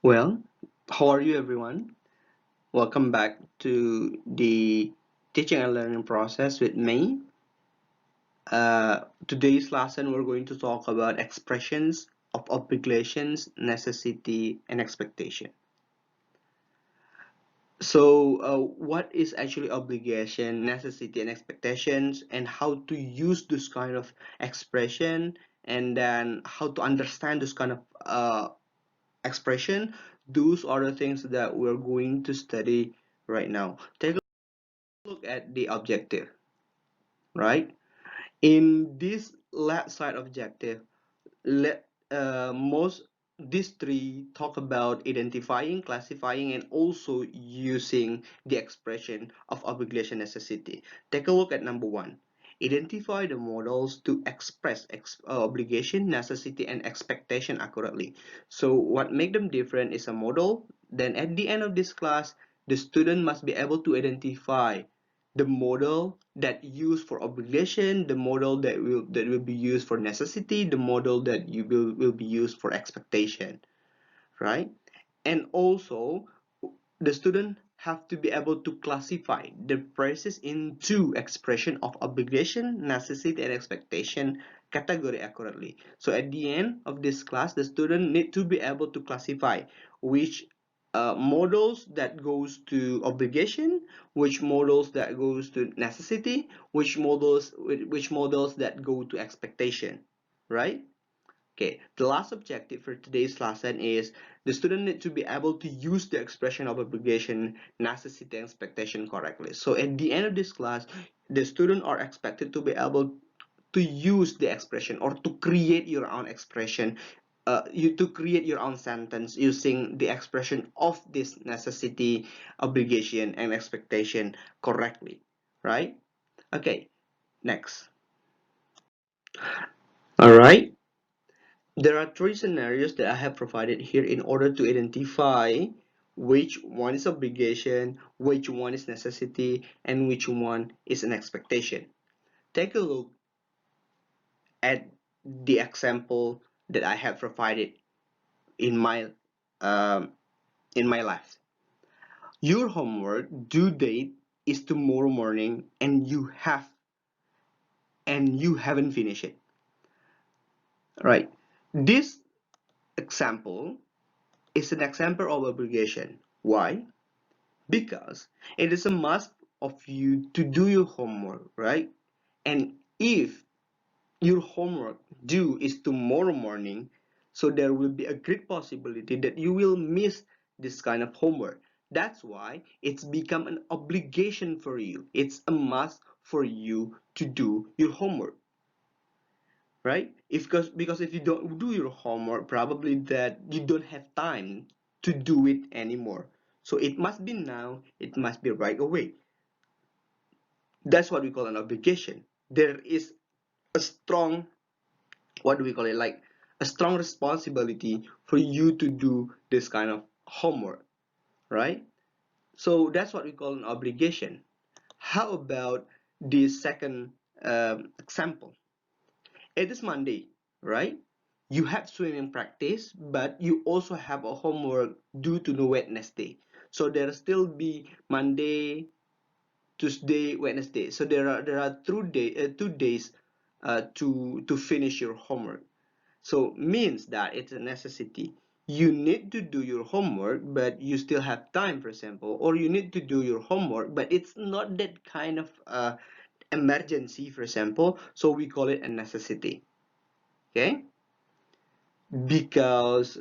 Well, how are you everyone? Welcome back to the teaching and learning process with me. Today's lesson we're going to talk about expressions of obligations, necessity, and expectation. What is actually obligation, necessity, and expectations, and how to use this kind of expression, and then how to understand this kind of expression? Those are the things that we're going to study right now. Take a look at the objective, right? In this left side objective, let most these three talk about identifying, classifying, and also using the expression of obligation necessity. Take a look at number one. Identify the models to express obligation, necessity, and expectation accurately. So what make them different is a model. Then at the end of this class, the student must be able to identify the model that used for obligation, the model that will be used for necessity, the model that will be used for expectation, right? And also the student have to be able to classify the phrases into expression of obligation, necessity, and expectation category accurately. So at the end of this class, the student need to be able to classify which models that goes to obligation, which models that goes to necessity, which models that go to expectation, right? Okay, the last objective for today's lesson is the student need to be able to use the expression of obligation, necessity, and expectation correctly. So at the end of this class, the student are expected to be able to use the expression or to create your own expression, you to create your own sentence using the expression of this necessity, obligation, and expectation correctly, right? Okay, next. All right. There are three scenarios that I have provided here in order to identify which one is obligation, which one is necessity, and which one is an expectation. Take a look at the example that I have provided in my um, in my life. Your homework due date is tomorrow morning, and you haven't finished it. Right? This example is an example of obligation. Why? Because it is a must of you to do your homework, right? And if your homework due is tomorrow morning, so there will be a great possibility that you will miss this kind of homework. That's why it's become an obligation for you. It's a must for you to do your homework, right? If because if you don't do your homework, probably that you don't have time to do it anymore. So it must be now, it must be right away. That's what we call an obligation. There is a strong, what do we call it, like a strong responsibility for you to do this kind of homework, right? So that's what we call an obligation. How about the second example? It is Monday, right? You have swimming practice, but you also have a homework due to the Wednesday. So there still be Monday, Tuesday, Wednesday. So there are 2 days to finish your homework. So means that it's a necessity. You need to do your homework, but you still have time, for example, or you need to do your homework, but it's not that kind of emergency, for example. So we call it a necessity. Okay, because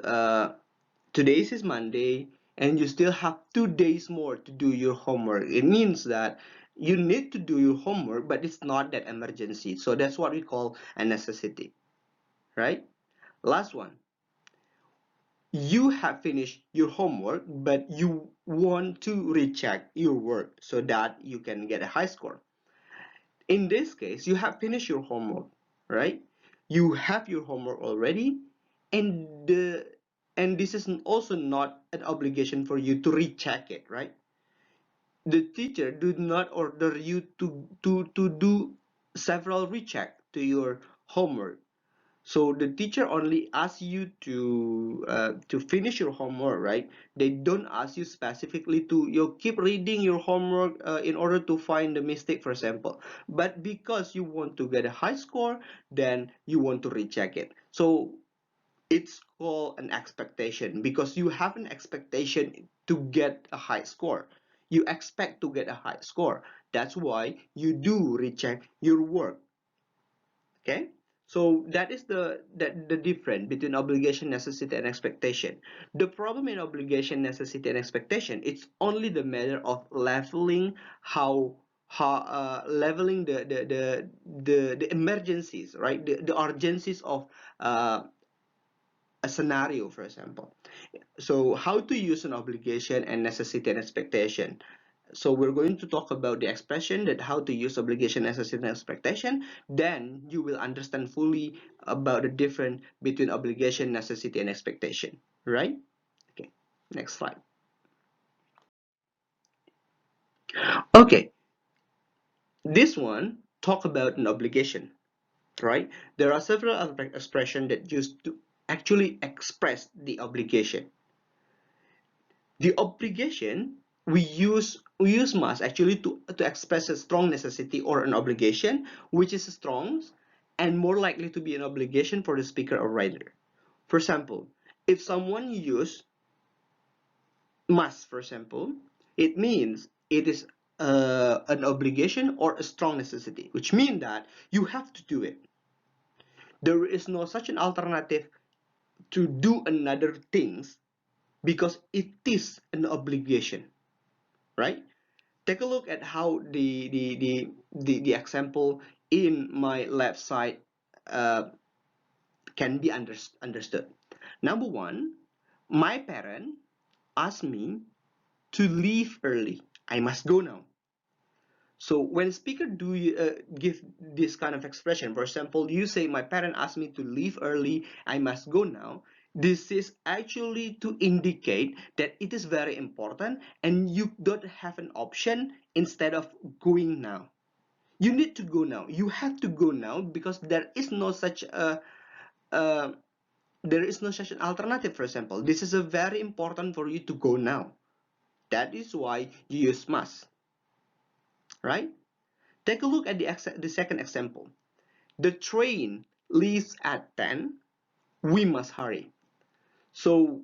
today's is Monday and you still have 2 days more to do your homework. It means that you need to do your homework, but it's not that emergency. So that's what we call a necessity, right? Last one. You have finished your homework, but you want to recheck your work so that you can get a high score. In this case, you have finished your homework, right? You have your homework already, and this is also not an obligation for you to recheck it, right? The teacher do not order you to do several recheck to your homework. So the teacher only asks you to finish your homework, right? They don't ask you specifically to you keep reading your homework in order to find the mistake, for example. But because you want to get a high score, then you want to recheck it. So it's called an expectation because you have an expectation to get a high score. You expect to get a high score. That's why you do recheck your work. Okay, so that is the difference between obligation, necessity, and expectation. The problem in obligation, necessity, and expectation, it's only the matter of leveling leveling the emergencies, right? The urgencies of a scenario, for example. So how to use an obligation and necessity and expectation. So we're going to talk about the expression that how to use obligation, necessity, and expectation. Then you will understand fully about the difference between obligation, necessity, and expectation. Right? Okay. Next slide. Okay. This one talk about an obligation. Right? There are several expressions that used to actually express the obligation. The obligation we use must actually to express a strong necessity or an obligation which is strong and more likely to be an obligation for the speaker or writer. For example, if someone use must, for example, it means it is an obligation or a strong necessity, which means that you have to do it. There is no such an alternative to do another things because it is an obligation, right? Take a look at how the example in my left side uh, can be understood. Number one, my parent asked me to leave early. I must go now. So when speaker do you, give this kind of expression, for example, you say, my parent asked me to leave early, I must go now. This is actually to indicate that it is very important and you don't have an option instead of going now. You need to go now. You have to go now because uh, there is no such an alternative. For example, this is a very important for you to go now. That is why you use must, right? Take a look at the second example. The train leaves at 10. We must hurry. So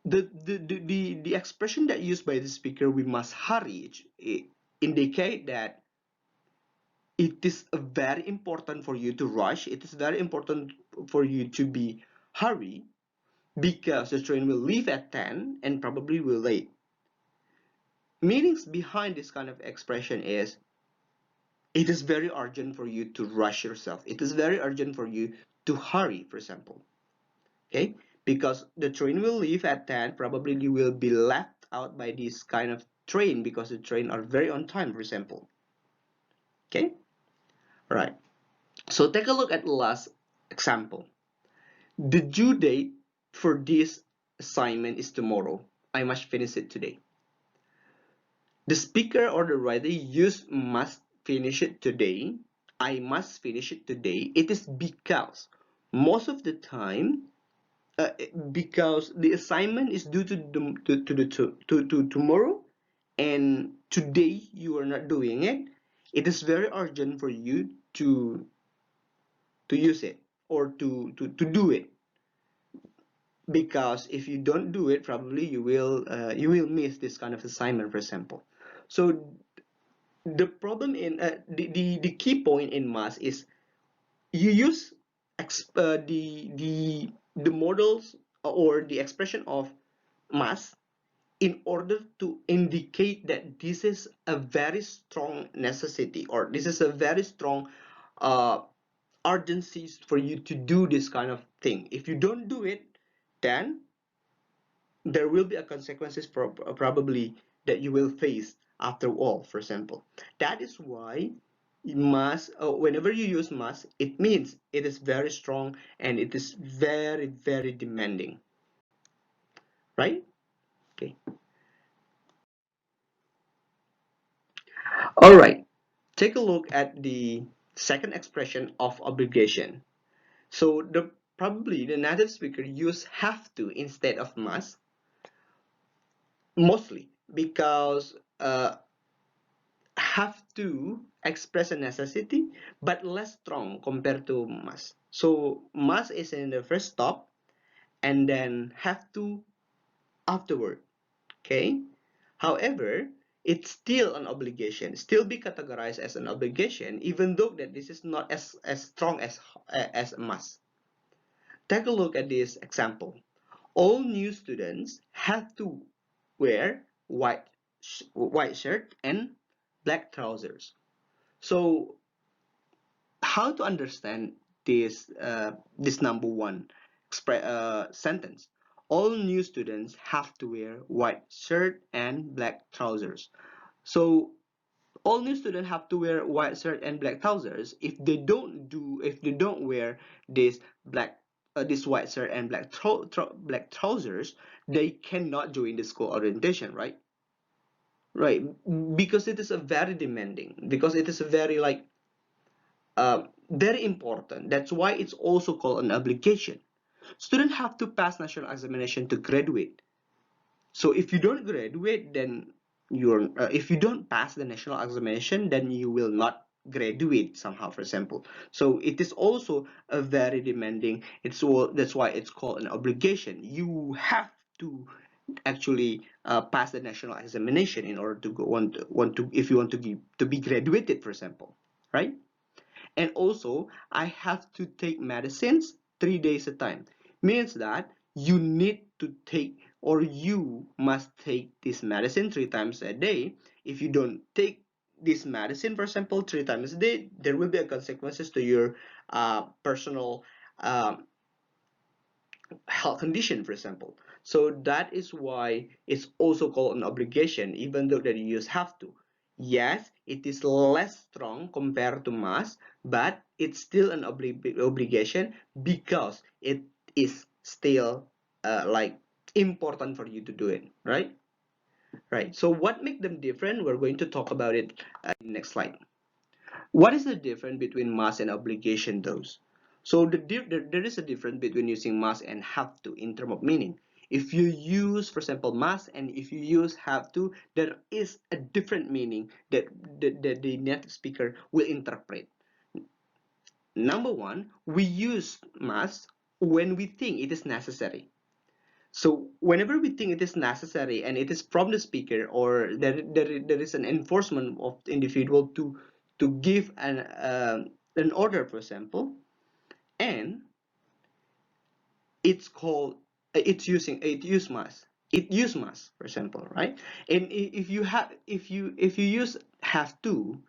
the expression that used by the speaker, we must hurry, indicate that it is very important for you to rush. It is very important for you to be hurry because the train will leave at 10 and probably will late. Meanings behind this kind of expression is it is very urgent for you to rush yourself. It is very urgent for you to hurry, for example. Okay? Because the train will leave at 10, probably you will be left out by this kind of train because the train are very on time, for example. Okay? Right. So take a look at the last example. The due date for this assignment is tomorrow. I must finish it today. The speaker or the writer use must finish it today. I must finish it today. It is because most of the time, because the assignment is due to tomorrow, and today you are not doing it. It is very urgent for you to use it or to do it because if you don't do it probably you will miss this kind of assignment, for example. So the problem in the key point in math is you use the models or the expression of mass in order to indicate that this is a very strong necessity or this is a very strong uh, urgency for you to do this kind of thing. If you don't do it, then there will be a consequences probably that you will face after all, for example. That is why you must whenever you use must, it means it is very strong and it is very very demanding, right? Okay. All right, take a look at the second expression of obligation. So probably the native speaker use have to instead of must, mostly because have to express a necessity but less strong compared to must. So must is in the first stop and then have to afterward. Okay. However, it's still an obligation, still be categorized as an obligation, even though that this is not as strong as a must. Take a look at this example. All new students have to wear white shirt and black trousers. So how to understand this number one sentence? All new students have to wear white shirt and black trousers. So all new students have to wear white shirt and black trousers. If they don't wear this black this white shirt and black trousers, they cannot join the school orientation, right? Right, because it is a very demanding, because it is a very like very important. That's why it's also called an obligation. Students have to pass national examination to graduate. So if you don't graduate, then if you don't pass the national examination, then you will not graduate somehow, for example. So it is also a very demanding. That's why it's called an obligation. You have to actually pass the national examination in order to go want to if you want to be graduated, for example, right? And also I have to take medicines 3 days a time. Means that you need to take or you must take this medicine 3 times a day. If you don't take this medicine, for example, 3 times a day, there will be a consequences to your personal um, health condition, for example. So that is why it's also called an obligation, even though that you just have to. Yes, it is less strong compared to must, but it's still an obligation because it is still like important for you to do it, right? Right. So what make them different? We're going to talk about it in the next slide. What is the difference between must and obligation those? So there is a difference between using must and have to in terms of meaning. If you use, for example, must and if you use have to, there is a different meaning that the native speaker will interpret. Number one, we use must when we think it is necessary. So whenever we think it is necessary and it is from the speaker or there is an enforcement of the individual to give an order, for example, and it's called it use must, for example, right? And if you use have to,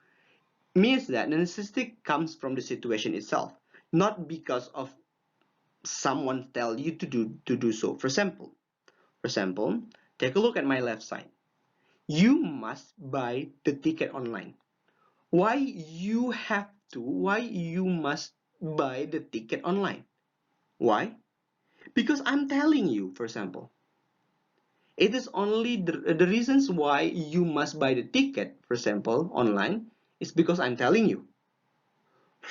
means that the necessity comes from the situation itself, not because of someone tell you to do so. For example, take a look at my left side. You must buy the ticket online. Why you must buy the ticket online? Why? Because I'm telling you, for example. It is only the reasons why you must buy the ticket, for example, online, is because I'm telling you. For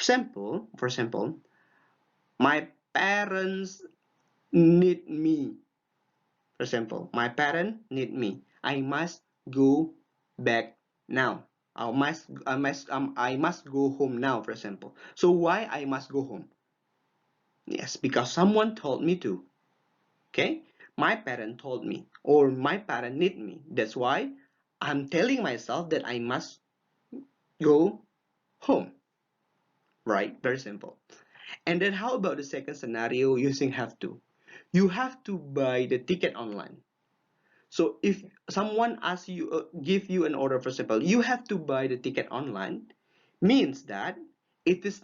example, my parents need me. For example, my parent need me. I must go back now. I must go home now, for example. So why I must go home? Yes, because someone told me to. Okay? My parent told me or my parent need me. That's why I'm telling myself that I must go home. Right? Very simple. And then how about the second scenario using have to? You have to buy the ticket online. So if someone asks you, give you an order, for example, you have to buy the ticket online, means that it is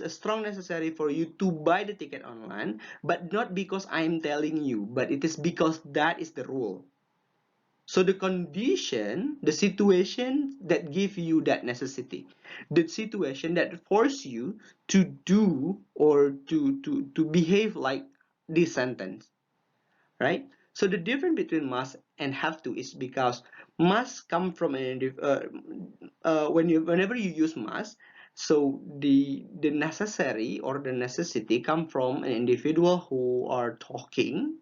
a strong necessary for you to buy the ticket online, but not because I'm telling you, but it is because that is the rule. So the condition, the situation that give you that necessity, the situation that force you to do or to behave like this sentence, right? So the difference between must and have to is because must come from whenever you use must, So the necessary or the necessity come from an individual who are talking,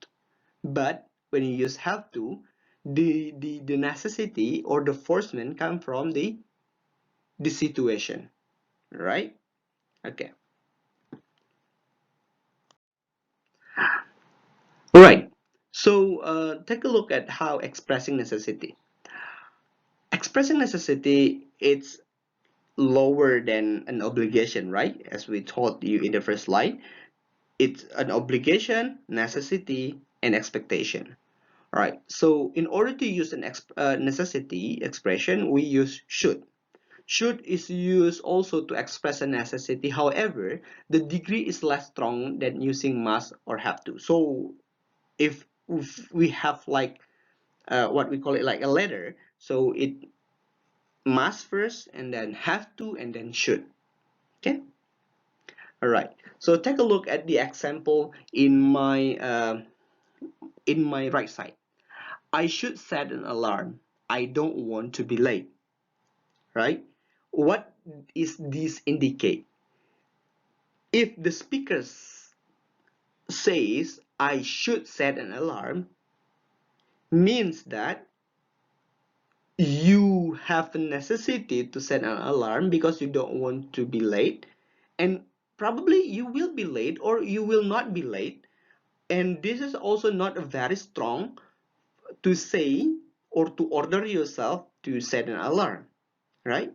but when you use have to, the necessity or the forcement come from the situation, right? Okay. All right. So take a look at how expressing necessity. Expressing necessity, it's lower than an obligation, right? As we taught you in the first slide, it's an obligation, necessity, and expectation. All right. So in order to use an necessity expression, we use should. Should is used also to express a necessity. However, the degree is less strong than using must or have to. So if we have like what we call it like a letter, so it must first and then have to and then should. Okay. All right. So take a look at the example in my right side. I should set an alarm. I don't want to be late. Right? What is this indicate? If the speaker says I should set an alarm, means that you have a necessity to set an alarm because you don't want to be late, and probably you will be late or you will not be late, and this is also not very strong to say or to order yourself to set an alarm, right?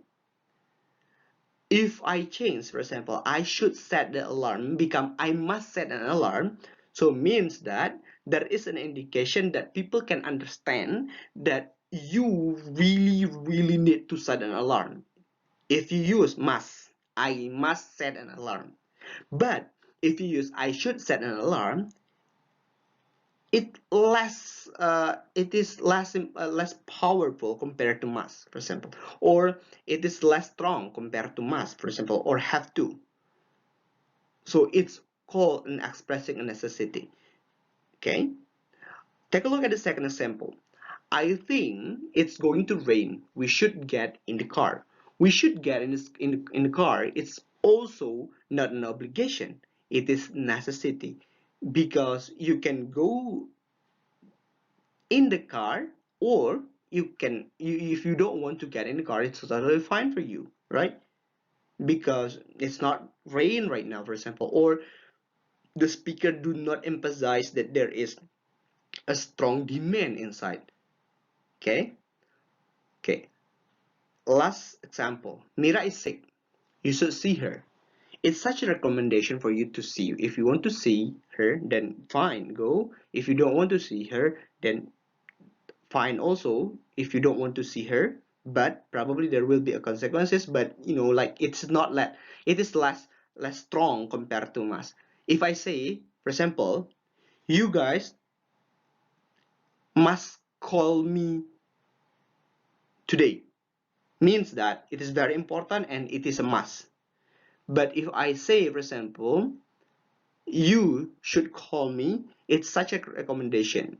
If I change, for example, I should set the alarm become I must set an alarm, so means that there is an indication that people can understand that you really need to set an alarm. If you use must, I must set an alarm. But if you use I should set an alarm, it is less powerful compared to must, for example, or it is less strong compared to must, for example, or have to. So it's called an expressing a necessity. Okay, take a look at the second example. I think it's going to rain. We should get in the car. We should get in the car. It's also not an obligation. It is necessity because you can go in the car, or if you don't want to get in the car, it's totally fine for you, right? Because it's not rain right now, for example, or the speaker do not emphasize that there is a strong demand inside. Okay. Okay, last example. Mira is sick, you should see her. It's such a recommendation for you to see. If you want to see her, then fine, go. If you don't want to see her, then fine also. If you don't want to see her, but probably there will be a consequences, but like it's not that it is less strong compared to mass. If I say, for example, you guys must call me today, means that it is very important and it is a must. But if I say, for example, you should call me, it's such a recommendation.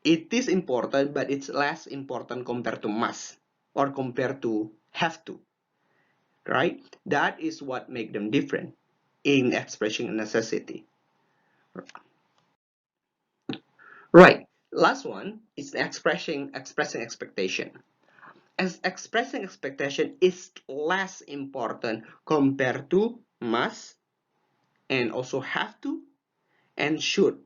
It is important, but it's less important compared to must or compared to have to, right? That is what make them different in expressing necessity. Right. Last one is expressing expectation. As expressing expectation is less important compared to must and also have to and should,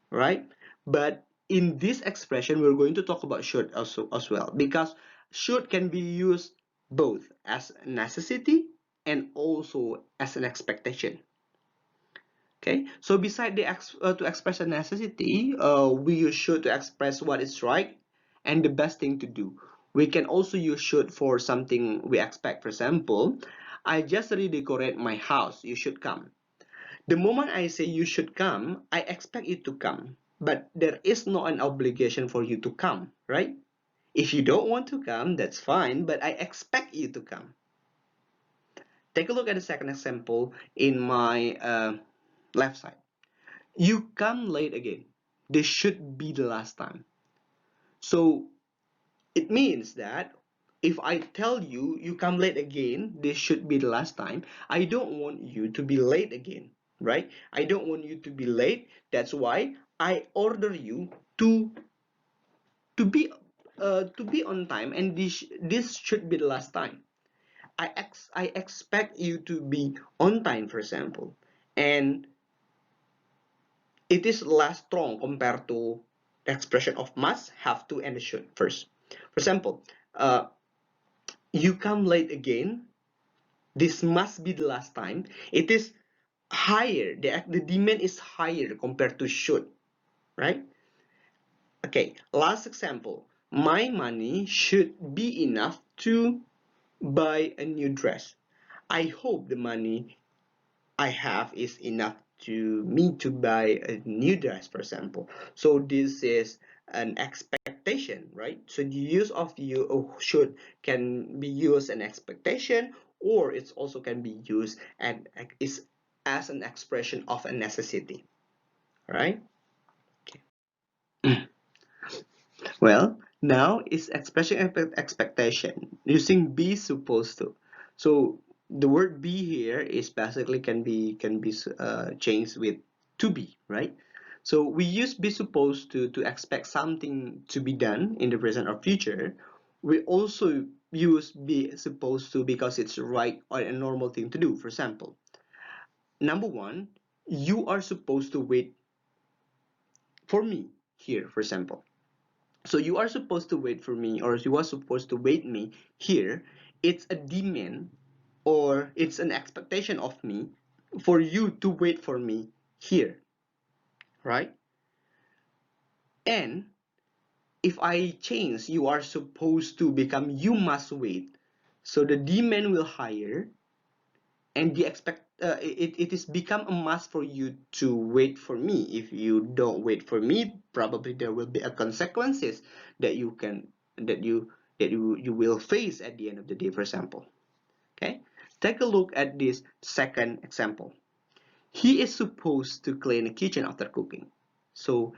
right? But in this expression, we're going to talk about should also as well, because should can be used both as a necessity and also as an expectation. Okay, so beside to express a necessity, we use should to express what is right and the best thing to do. We can also use should for something we expect. For example, I just redecorate my house, you should come. The moment I say you should come, I expect you to come. But there is no an obligation for you to come, right? If you don't want to come, that's fine, but I expect you to come. Take a look at the second example in my left side. You come late again. This should be the last time. So it means that if I tell you you come late again, this should be the last time, I don't want you to be late again, right? I don't want you to be late. That's why I order you to be to be on time, and this should be the last time. I expect you to be on time, for example, and it is less strong compared to the expression of must, have to, and should first. For example, uh, you come late again. This must be the last time. It is higher. The demand is higher compared to should, right? Okay, last example. My money should be enough to buy a new dress. I hope the money I have is enough to me to buy a new dress, for example. So this is an expectation, right? So the use of you or should can be used an expectation, or it's also can be used and is as an expression of a necessity, right? Okay. Well, now is expressing expectation using be supposed to. So the word be here is basically can be changed with to be, right? So we use be supposed to expect something to be done in the present or future. We also use be supposed to because it's right or a normal thing to do. For example, number one, you are supposed to wait for me here, for example. So you are supposed to wait for me, or you are supposed to wait me here. It's a demand, or it's an expectation of me for you to wait for me here, right? And if I change you are supposed to become you must wait, so the demand will higher, and it is become a must for you to wait for me. If you don't wait for me, probably there will be a consequences that you can that you will face at the end of the day, for example. Okay, take a look at this second example. He is supposed to clean the kitchen after cooking. So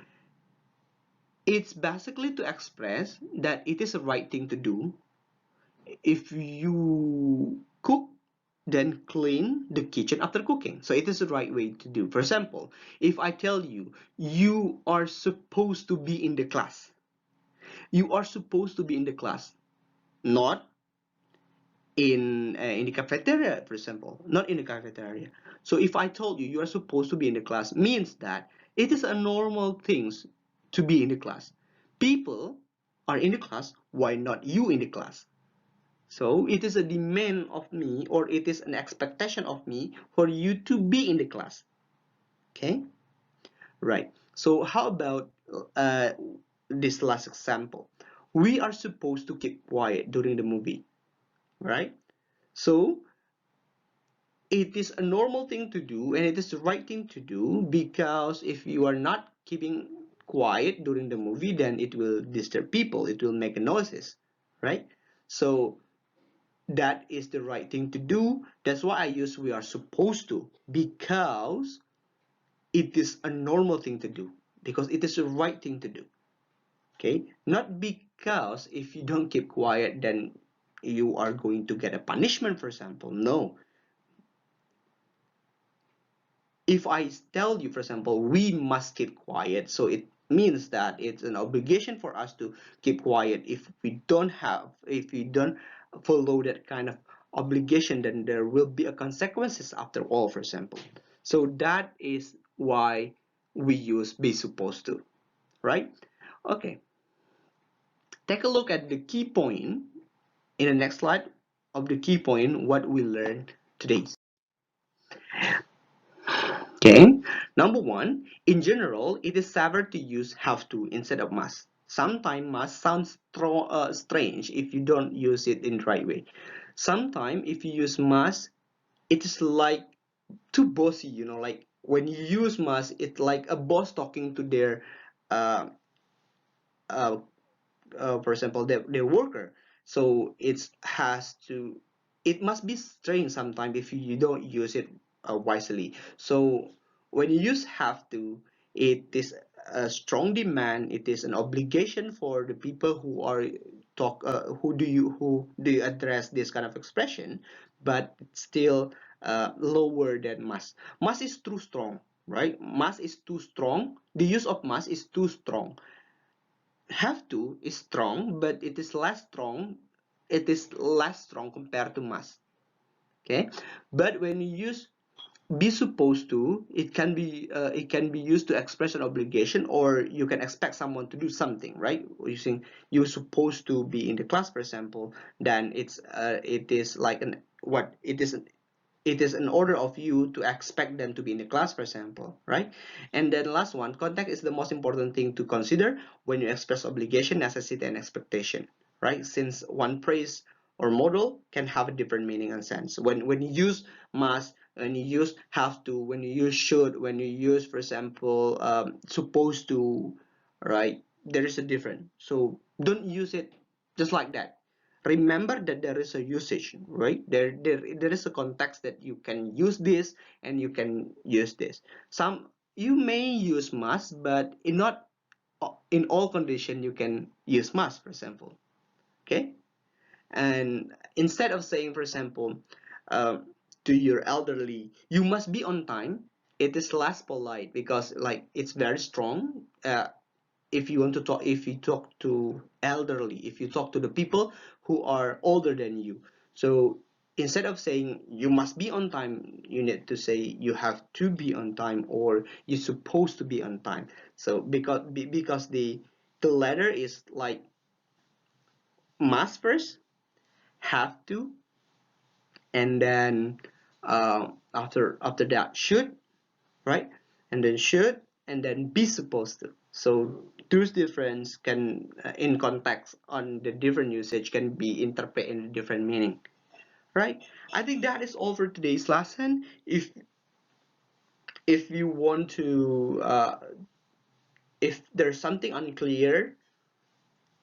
it's basically to express that it is the right thing to do. If you cook, then clean the kitchen after cooking. So it is the right way to do. For example, if I tell you you are supposed to be in the class, you are supposed to be in the class, not in the cafeteria, for example, not in the cafeteria. So if I told you you are supposed to be in the class, means that it is a normal things to be in the class. People are in the class, why not you in the class? So it is a demand of me, or it is an expectation of me for you to be in the class. Okay, right. So how about this last example? We are supposed to keep quiet during the movie, right? So it is a normal thing to do, and it is the right thing to do, because if you are not keeping quiet during the movie, then it will disturb people. It will make noises, right? So that is the right thing to do. That's why I use we are supposed to, because it is a normal thing to do, because it is the right thing to do. Okay, not because if you don't keep quiet then you are going to get a punishment, for example. No, if I tell you, for example, we must keep quiet, so it means that it's an obligation for us to keep quiet. If we don't follow that kind of obligation, then there will be a consequences after all, for example. So that is why we use be supposed to, right? Okay, take a look at the key point in the next slide of the key point, what we learned today. Okay, number one, in general, it is safer to use have to instead of must. Sometimes must sounds strange if you don't use it in the right way. Sometimes if you use must, it is like too bossy, like when you use must, it's like a boss talking to their uh, uh, for example, their worker. So it must be strange sometimes if you don't use it wisely. So when you use have to, it is a strong demand. It is an obligation for the people who are talk, who do you address this kind of expression, but it's still lower than must. Must is too strong, right? Must is too strong. The use of must is too strong. Have to is strong, but it is less strong. It is less strong compared to must. Okay, but when you use be supposed to, it can be used to express an obligation, or you can expect someone to do something, right? Using you're supposed to be in the class, for example, then it is like an what it is an order of you to expect them to be in the class, for example, right? And then last one, context is the most important thing to consider when you express obligation, necessity, and expectation, right? Since one phrase or model can have a different meaning and sense. When you use must, when you use have to, when you use should, when you use, for example, supposed to, right? There is a difference. So don't use it just like that. Remember that there is a usage, right? There is a context that you can use this and you can use this. Some you may use must, but in not in all condition you can use must, for example. Okay, and instead of saying, for example, uh, to your elderly, you must be on time, it is less polite because like it's very strong. If you want to talk, if you talk to elderly, if you talk to the people who are older than you, so instead of saying you must be on time, you need to say you have to be on time, or you're supposed to be on time. So because the letter is like must first, have to, and then after that should, right? And then should, and then be supposed to. So those difference can, in context on the different usage, can be interpreted in a different meaning, right? I think that is all for today's lesson. If you want to, if there's something unclear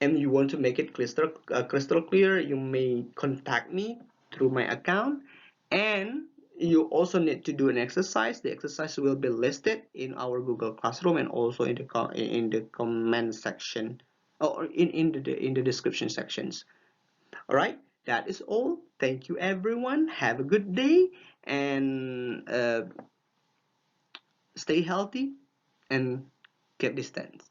and you want to make it crystal clear, you may contact me through my account. And you also need to do an exercise. The exercise will be listed in our Google Classroom and also in the comment section, or in the description sections. All right, that is all. Thank you, everyone. Have a good day, and stay healthy and keep distance.